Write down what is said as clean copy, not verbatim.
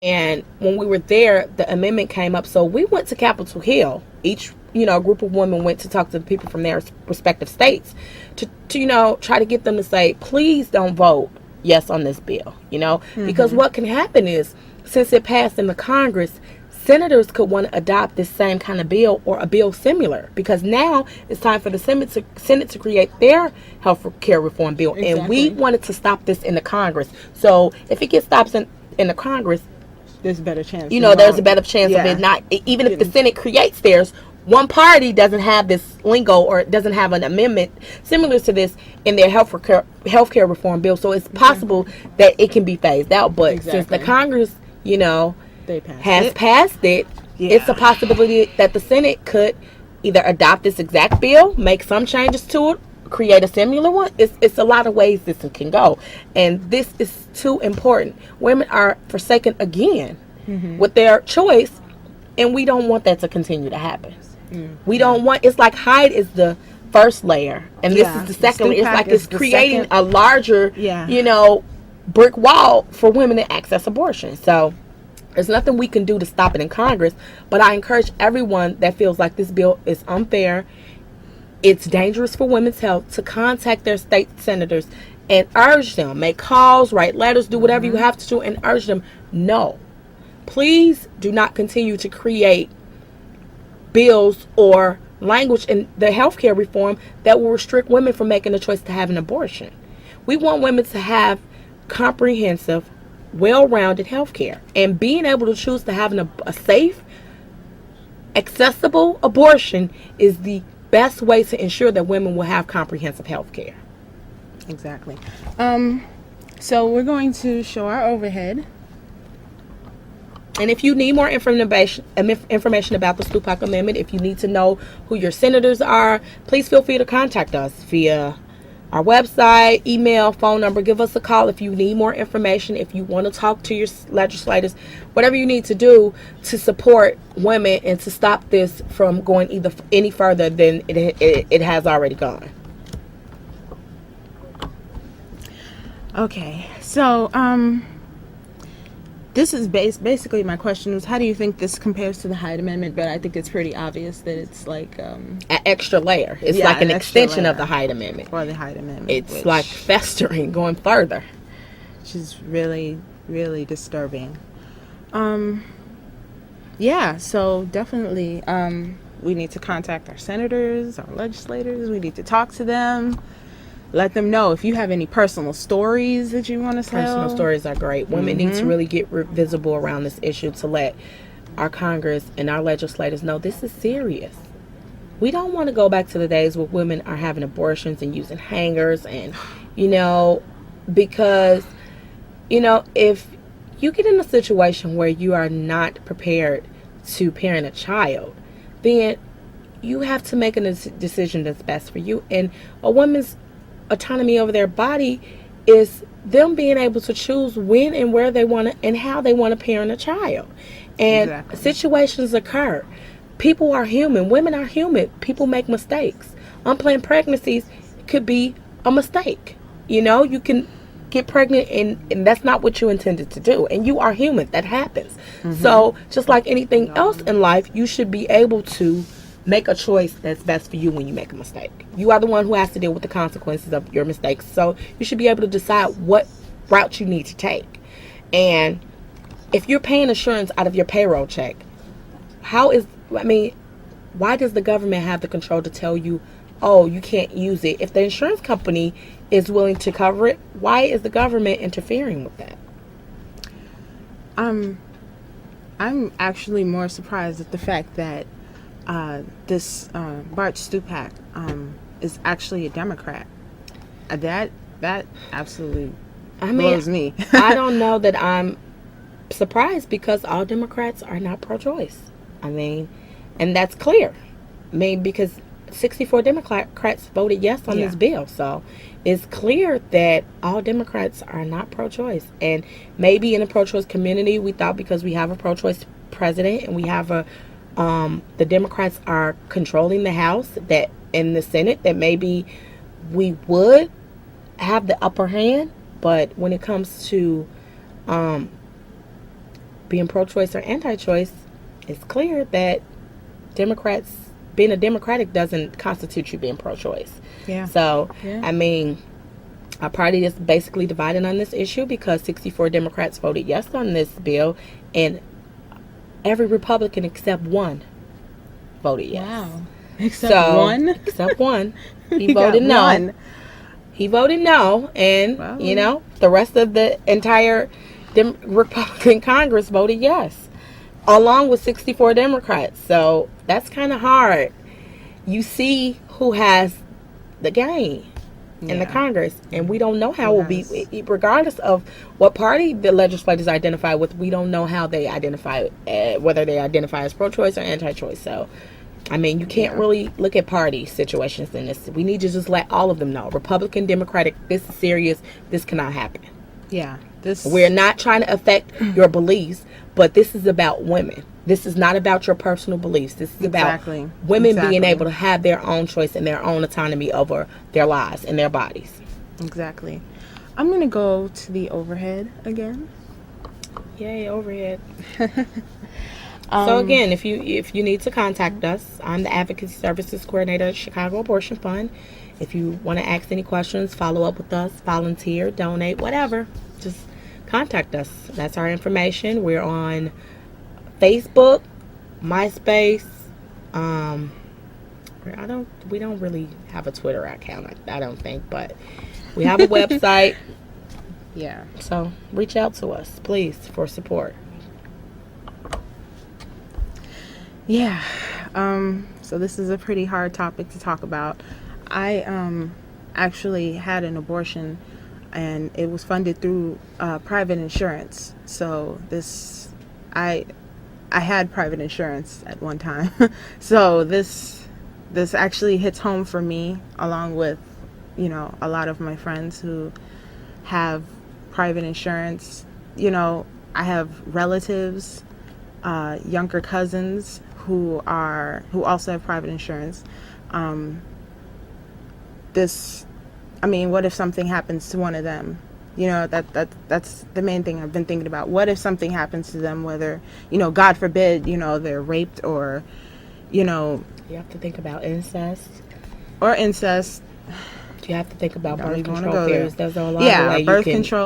And when we were there, the amendment came up. So we went to Capitol Hill. Each, group of women went to talk to the people from their respective states to try to get them to say, please don't vote yes on this bill, because what can happen is, since it passed in the Congress, senators could want to adopt this same kind of bill or a bill similar, because now it's time for the Senate to create their health care reform bill. Exactly. And we wanted to stop this in the Congress. So if it gets stopped in the Congress, there's a better chance. There's a better chance of it not, even if the Senate creates theirs, one party doesn't have this lingo or doesn't have an amendment similar to this in their health care reform bill. So it's possible that it can be phased out. But since the Congress, has passed it, it's a possibility that the Senate could either adopt this exact bill, make some changes to it, create a similar one. It's a lot of ways this can go, and this is too important. Women are forsaken again with their choice, and we don't want that to continue to happen. We don't want, it's like Hyde is the first layer, and this is the second layer. It's like it's creating a larger brick wall for women to access abortion. So there's nothing we can do to stop it in Congress, but I encourage everyone that feels like this bill is unfair, it's dangerous for women's health, to contact their state senators and urge them, make calls, write letters, do whatever you have to do, and urge them, no, please do not continue to create bills or language in the healthcare reform that will restrict women from making the choice to have an abortion. We want women to have comprehensive, well-rounded health care, and being able to choose to have a safe, accessible abortion is the best way to ensure that women will have comprehensive health care. Exactly. So we're going to show our overhead. And if you need more information about the Stupak Amendment, if you need to know who your senators are, please feel free to contact us via our website, email, phone number. Give us a call if you need more information, if you want to talk to your legislators, whatever you need to do to support women and to stop this from going any further than it has already gone. Okay, so this is basically my question was, how do you think this compares to the Hyde Amendment? But I think it's pretty obvious that it's like an extra layer. It's like an extension of the Hyde Amendment. Or the Hyde Amendment. It's like festering, going further. Which is really, really disturbing. Yeah, so definitely we need to contact our senators, our legislators. We need to talk to them. Let them know if you have any personal stories that you want to tell. Personal stories are great. Women need to really get visible around this issue to let our Congress and our legislators know this is serious. We don't want to go back to the days where women are having abortions and using hangers and, because, if you get in a situation where you are not prepared to parent a child, then you have to make a decision that's best for you. And a woman's autonomy over their body is them being able to choose when and where they want to and how they want to parent a child. And situations occur. People are human. Women are human. People make mistakes. Unplanned pregnancies could be a mistake. You can get pregnant and that's not what you intended to do. And you are human. That happens. So just like anything else in life, you should be able to make a choice that's best for you when you make a mistake. You are the one who has to deal with the consequences of your mistakes. So you should be able to decide what route you need to take. And if you're paying insurance out of your payroll check, why does the government have the control to tell you, oh, you can't use it? If the insurance company is willing to cover it, why is the government interfering with that? I'm actually more surprised at the fact that this Bart Stupak is actually a Democrat. That absolutely blows me. I don't know that I'm surprised, because all Democrats are not pro-choice. And that's clear. Because 64 Democrats voted yes on this bill. So it's clear that all Democrats are not pro-choice. And maybe in the pro-choice community, we thought because we have a pro-choice president and we have the Democrats are controlling the House, that in the Senate, that maybe we would have the upper hand. But when it comes to being pro-choice or anti-choice, it's clear that Democrats, being a Democratic doesn't constitute you being pro-choice. Yeah. So, Yeah. I mean, our party is basically divided on this issue because 64 Democrats voted yes on this bill, and every Republican except one voted yes. Wow. Except one? Except one. He You got voted no. one. He voted no, and, Well, you know, the rest of the entire Republican Congress voted yes, along with 64 Democrats. So that's kind of hard. You see who has the game in the Congress, and we don't know how it will be, regardless of what party the legislators identify with. We don't know how they identify, whether they identify as pro-choice or anti-choice. So, I mean, you can't really look at party situations in this. We need to just let all of them know, Republican, Democratic, this is serious. This cannot happen. Yeah. We're not trying to affect your beliefs, but this is about women. This is not about your personal beliefs. This is about women being able to have their own choice and their own autonomy over their lives and their bodies. Exactly. I'm going to go to the overhead again. Yay, overhead. So again, if you need to contact us, I'm the Advocacy Services Coordinator at Chicago Abortion Fund. If you want to ask any questions, follow up with us, volunteer, donate, whatever, just contact us. That's our information. We're on Facebook, MySpace. We don't really have a Twitter account, I don't think, but we have a website. Yeah. So reach out to us, please, for support. Yeah. So this is a pretty hard topic to talk about. I actually had an abortion, and it was funded through private insurance. So I had private insurance at one time. So this actually hits home for me, along with, you know, a lot of my friends who have private insurance. You know, I have relatives, younger cousins who also have private insurance. What if something happens to one of them? You know, that's the main thing I've been thinking about. What if something happens to them, whether, you know, God forbid, you know, they're raped, or, you know, you have to think about incest. Or incest. You have to think about birth control pills. There's a lot of ways birth you can control.